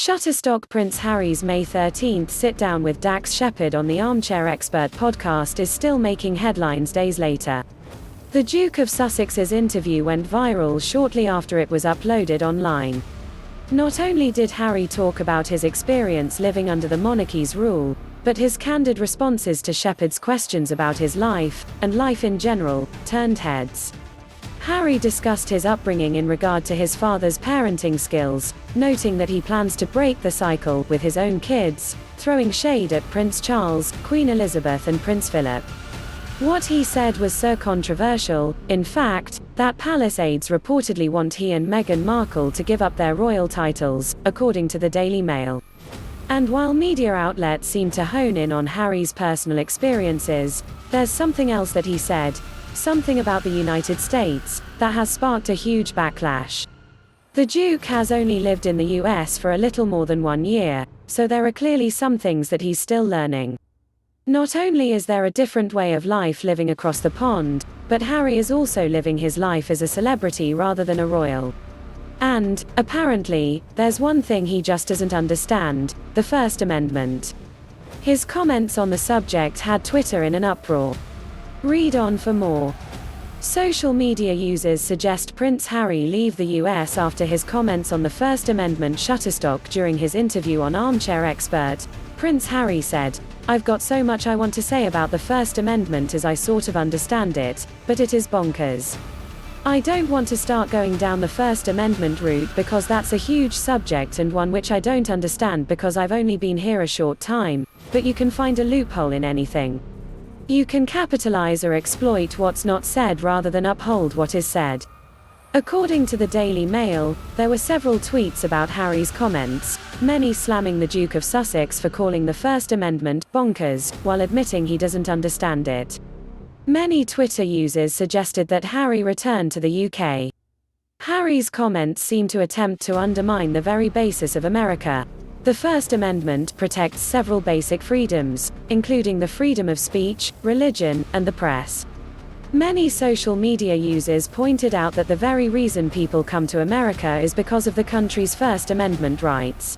Shutterstock Prince Harry's May 13 sit-down with Dax Shepard on the Armchair Expert podcast is still making headlines days later. The Duke of Sussex's interview went viral shortly after it was uploaded online. Not only did Harry talk about his experience living under the monarchy's rule, but his candid responses to Shepard's questions about his life, and life in general, turned heads. Harry discussed his upbringing in regard to his father's parenting skills, noting that he plans to break the cycle with his own kids, throwing shade at Prince Charles, Queen Elizabeth and Prince Philip. What he said was so controversial, in fact, that palace aides reportedly want he and Meghan Markle to give up their royal titles, according to the Daily Mail. And while media outlets seem to hone in on Harry's personal experiences, there's something else that he said, something about the United States, that has sparked a huge backlash. The Duke has only lived in the US for a little more than 1 year, so there are clearly some things that he's still learning. Not only is there a different way of life living across the pond, but Harry is also living his life as a celebrity rather than a royal. And, apparently, there's one thing he just doesn't understand: the First Amendment. His comments on the subject had Twitter in an uproar. Read on for more. Social media users suggest Prince Harry leave the US after his comments on the First Amendment. Shutterstock during his interview on Armchair Expert, Prince Harry said, "I've got so much I want to say about the First Amendment as I sort of understand it, but it is bonkers. I don't want to start going down the First Amendment route because that's a huge subject and one which I don't understand because I've only been here a short time, but you can find a loophole in anything. You can capitalize or exploit what's not said rather than uphold what is said." According to the Daily Mail, there were several tweets about Harry's comments, many slamming the Duke of Sussex for calling the First Amendment bonkers, while admitting he doesn't understand it. Many Twitter users suggested that Harry return to the UK. Harry's comments seem to attempt to undermine the very basis of America. The First Amendment protects several basic freedoms, including the freedom of speech, religion, and the press. Many social media users pointed out that the very reason people come to America is because of the country's First Amendment rights.